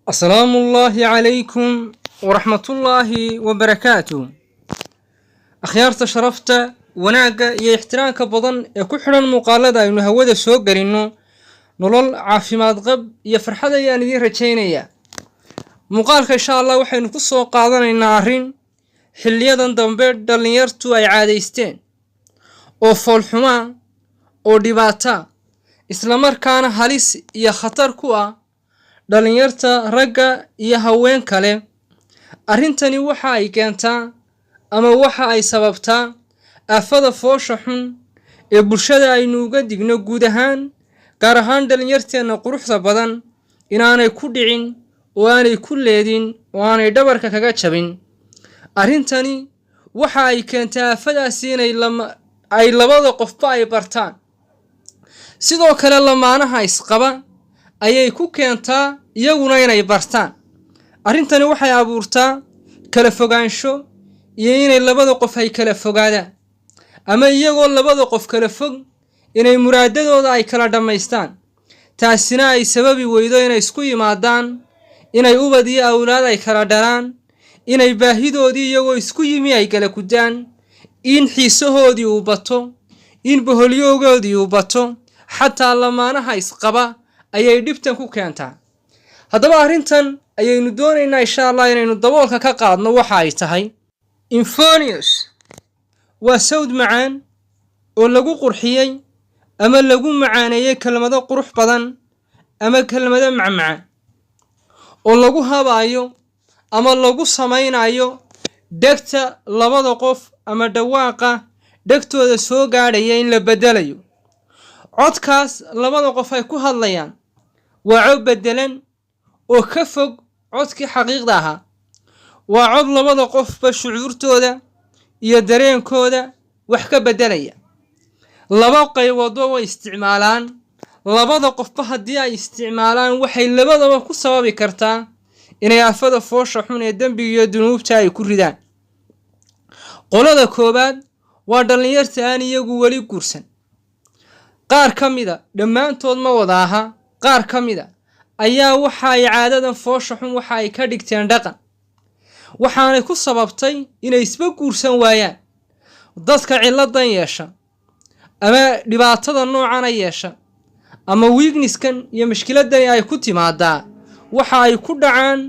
السلام الله عليكم ورحمة الله وبركاته. أخيارت شرفت وناقة يحترانك بضن يكحنا المقالدة إنه هودا سوقر إنه نلول عافيمات غب يفرحة يعني دي رجينية مقالك إن شاء الله وحي نقصه قاضنا إن عارين حليادا دنبير دالنيرتو أي عاديستين أو فالحما أو ديباتا إسلامر كان هاليس يا خطر كوا dhalinyarta ragga iyo haween kale. Arrintani waxa ay keentaa ama waxa ay sababtaa aafada foosha xun ee bulshada aynu uga digno guud ahaan gaar ahaan dhalinyarteena quruxda badan inaanay ku dhicin oo aanay ku leedin oo aanay dhabarka kaga jabin. Arrintani waxa ay keentaa aafadaasi inay labada qofba ay bartaan, sidoo kale lamaanaha isqaba ayay ku keentaa iyaguna inay bartaan. Arrintani waxay abuurtaa kala fogaansho iyo inay labada qof ay kala fogaadaan, ama iyagoo labada qof kala fog inay muraadadooda ay kala dhamaystaan. taasina ay sababi weydo inay isku yimaadaan, inay ubad iyo awlaad ay kala dhalaan, inay baahidoodii iyagoo isku yimi ay kala gudaan, in xiisahoodii uu bato, in boholyogoodii uu bato, xataa lamaanaha isqaba ayay dhibtan ku keentaa. Haddaba arrintan ayaynu doonaynaa insha Allah inaynu daboolka ka qaadno. waxa ay tahay euphonious waa sawd macaan oo lagu qurxiyay ama lagu macaaneeyay kelmado qurux badan ama kelmado macmacaan oo lagu habaayo ama lagu samaynayo dhegta labada qof ama dhawaaqa dhegtooda soo gaadhaya in la bedelayo. codkaas labada qof ay ku hadlayaan waa cod bedelan oo ka fog codkii xaqiiqda ahaa. waa cod labada qofba shucuurtooda iyo dareenkooda wax ka bedelaya. laba qaybood way isticmaalaan. labada qofba haddii ay isticmaalaan waxay labadaba ku sababi kartaa inay aafada foosha xun ee dembiga iyo dunuubta ay ku ridaan. qolada koobaad waa dhalinyarta aan iyagu weli guursan. qaar ka mida, dhammaantood ma wada aha, qaar ka mida ayaa waxa ay caadadan foosha xun waxa ay ka dhigteen dhaqan, waxaanay ku sababtay inay isba guursan waayaan. dadka ciladan yeesha ama dhibaatada noocan yeesha ama weaknesskan iyo mushkiladan ay ku timaadaa waxa ay ku dhacaan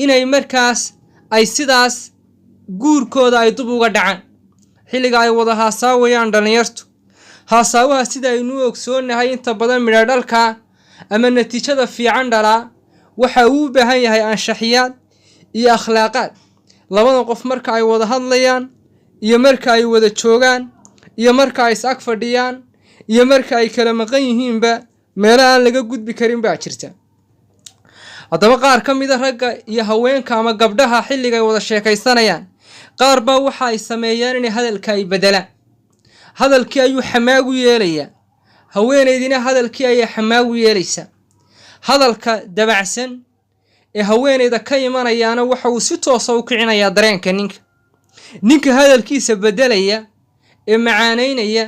inay markaas ay sidaas guurkooda ay dib uga dhacaan xilliga ay wada haasaawayaan dhalinyartu. haasawaha sida aynu ogsoonahay inta badan midho dhalka ama natiijada fiican dhalaa waxa uu u baahan yahay anshaxiyaad iyo akhlaaqaad. labada qof marka ay wada hadlayaan iyo marka ay wada joogaan iyo marka ay is ag fadhiyaan iyo marka ay kala maqan yihiinba meel aan laga gudbi karin baa jirta. haddaba qaar ka mid ah ragga iyo haweenka ama gabdhaha xilliga ay wada sheekaysanayaan qaar baa waxa ay sameeyaan inay hadalka ay bedelaan. hadalkii ayuu xamaagu yeelayaa, haweeneydina hadalkii ayay xamaagu yeelaysaa. hadalka dabacsan ee haweeneyda ka imanayaana waxa uu si toos ah u kicinayaa dareenka ninka hadalkiisa bedelaya ee macaaneynaya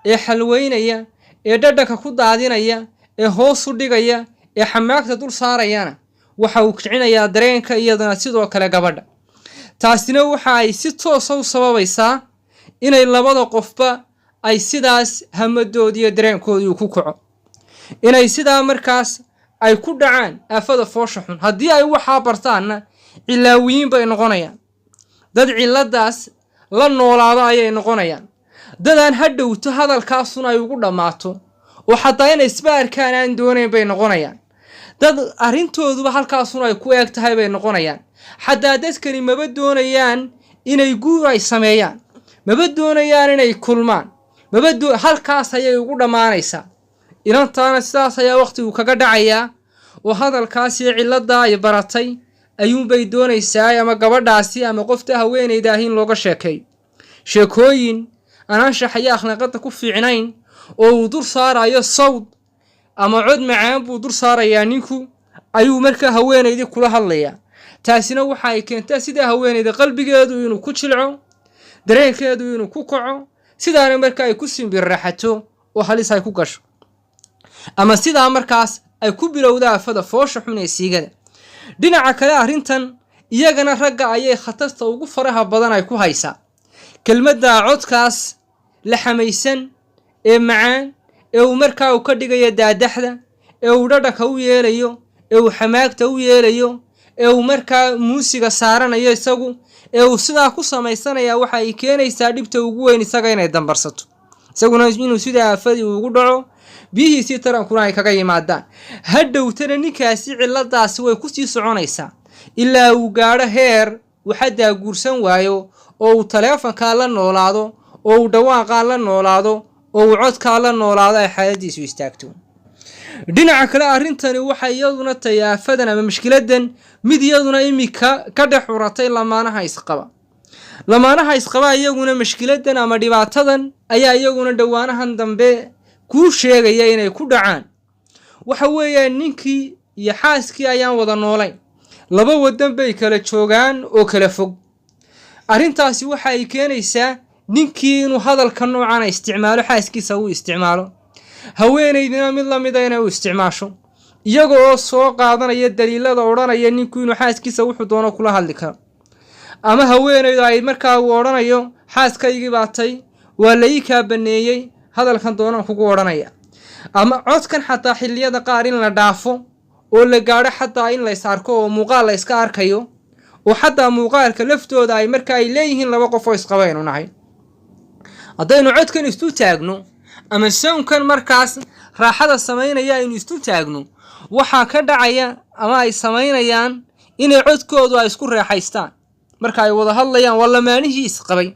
ee xalweynaya ee dhadhanka ku daadinaya ee hoos u dhigaya ee xamaagta dul saarayana waxa uu kicinayaa dareenka iyadana sidoo kale gabadha. taasina waxa ay si toos ah u sababaysaa inay labada qofba ay sidaas hamadood iyo dareenkoodii ku kaco, inay sidaa markaas ay ku dhacaan aafada foosha xun. haddii ay waxaa bartaanna cilaawiyiin bay noqonayaan, dad ciladaas la noolaado ayay noqonayaan, dadaan hadhowto hadalkaasun ay ugu dhammaato oo xataa inay isba arkaan aan doonayn bay noqonayaan, dad arrintooduba halkaasun ay ku eeg tahay bay noqonayaan. xataa dadkani maba doonayaan inay guur ay sameeyaan, maba doonayaan inay kulmaan, halkaas ayay ugu dhammaanaysaa. inantaana sidaas ayaa waqtigu kaga dhacayaa oo hadalkaas iyo cilada ay baratay ayuunbay doonaysaa ama gabadhaasi ama qofta haweeneyda ah in looga sheekeeyo sheekooyin aan anshax iyo akhlaaqada ku fiicnayn oo uu dur saarayo sawd ama cod macaan buu dur saarayaa ninku ayuu markaa haweeneydii kula hadlayaa. taasina waxa ay keentaa sida haweeneyda qalbigeedu inuu ku jilco, dareenkeedu inuu ku kaco, sidaana markaa ay ku simbirraxato oo halis ay ku gasho, ama sidaa markaas ay ku bilowda aafada foosha xun ee siigada. dhinaca kale arrintan iyagana ragga ayay khatarta ugu faraha badan ay ku haysaa kelmadda codkaas la xamaysan ee macaan ee uu markaa uu ka dhigayo daadaxda ee uu dhadhanka u yeelayo ee uu xamaagta u yeelayo ee uu markaa muusiga saaranayo isagu ee uu sidaa ku samaysanaya waxa ay keenaysaa dhibta ugu weyn isaga inay dambarsato isaguna inuu sidaa aafadii ugu dhaco biyihiisii tarankuna ay kaga yimaadaan hadhowtana ninkaasi cilladaasi way ku sii soconaysaa ilaa uu gaadho heer uu xaddaa guursan waayo oo uu taleefankaa la noolaado oo uu dhawaaqaa la noolaado oo uu codkaa la noolaado ay xaaladiisu istaagto dhinaca kale arrintani waxay iyaduna tahay aafadan ama mushkiladan mid iyaduna imika ka dhex xuratay lamaanaha isqaba iyaguna mushkiladan ama dhibaatadan ayaa iyaguna dhowaanahan dambe kuu sheegaya inay ku dhacaan waxa weeyaan ninkii iyo xaaskii ayaan wada noolayn laba wadan bay kala joogaan oo kala fog arrintaasi waxa ay keenaysaa ninkii inuu hadalka noocan isticmaalo xaaskiisa uu isticmaalo haweenaydina mid la mid ah inay u isticmaasho iyaga oo soo qaadanaya daliilada odhanaya ninku inuu xaaskiisa wuxuu doono kula hadli karo ama haweenaydu ay markaa uu odhanayo xaaskaygii baatay waa la ii kaa baneeyey hadalkan doonaan kugu odhanaya ama codkan xataa xilliyada qaar in la dhaafo oo la gaadho xataa in lays arko oo muuqaal la iska arkayo oo xataa muuqaalka laftooda ay marka ay leeyihiin laba qof oo isqabaynu nahay haddaynu codkan istu taagno ama sownkan markaas raaxada samaynaya aynu istu taagno waxaa ka dhacaya ama ay samaynayaan inay codkoodu ay isku reexaystaan marka ay wada hadlayaan waa lamaanihii isqabay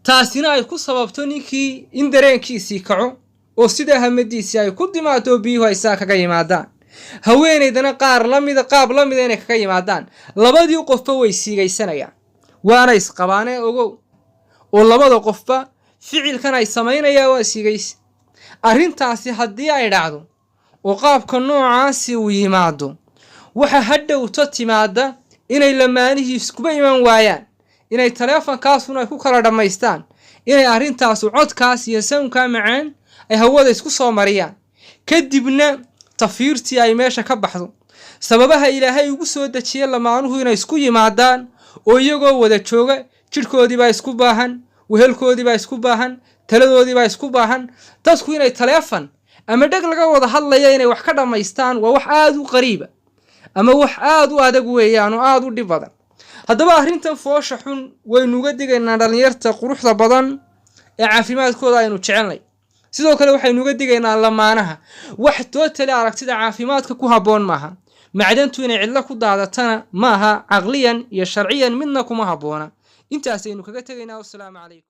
taasina ay ku sababto ninkii in dareenkiisii kaco oo sida hamadiisii ay ku timaado biyuhu ay saa kaga yimaadaan haweenaydana qaab la mida inay kaga yimaadaan labadii qofba way siigaysanayaan waana isqabaanee ogow oo labada qofba ficilkan ay samaynayaan waa siigaysi arrintaasi haddii ay dhacdo oo qaabka noocaasi uu yimaado waxa hadhowto timaada inay lamaanihii iskuba iman waayaan inay taleefankaasuna ay ku kala dhammaystaan inay arrintaasu codkaas iyo sownkaa macaan ay hawada isku soo mariyaan kadibna tafiirtii ay meesha ka baxdo sababaha ilaahay ugu soo dejiye lamaanuhu inay isku yimaadaan oo iyagoo wada jooga jidhkoodiibaa isku baahan wehelkoodiibaa isku baahan taladoodiibaa isku baahan dadku inay taleefan ama dheg laga wada hadlaya inay wax ka dhammaystaan waa wax aad u qariiba ama wax aad u adag weeyaan oo aad u dhib badan haddaba arrintan foosha xun waynuga digaynaa dhallinyarta quruxda badan ee caafimaadkooda aynu jecelnay sidoo kale waxaynuga digaynaa lamaanaha wax tootali aragtida caafimaadka ku habboon maaha macdantu inay cidlo ku daadatana maaha caqliyan iyo sharciyan midna kuma habboona intaasaynu kaga tegaynaa wassalaamu calaykum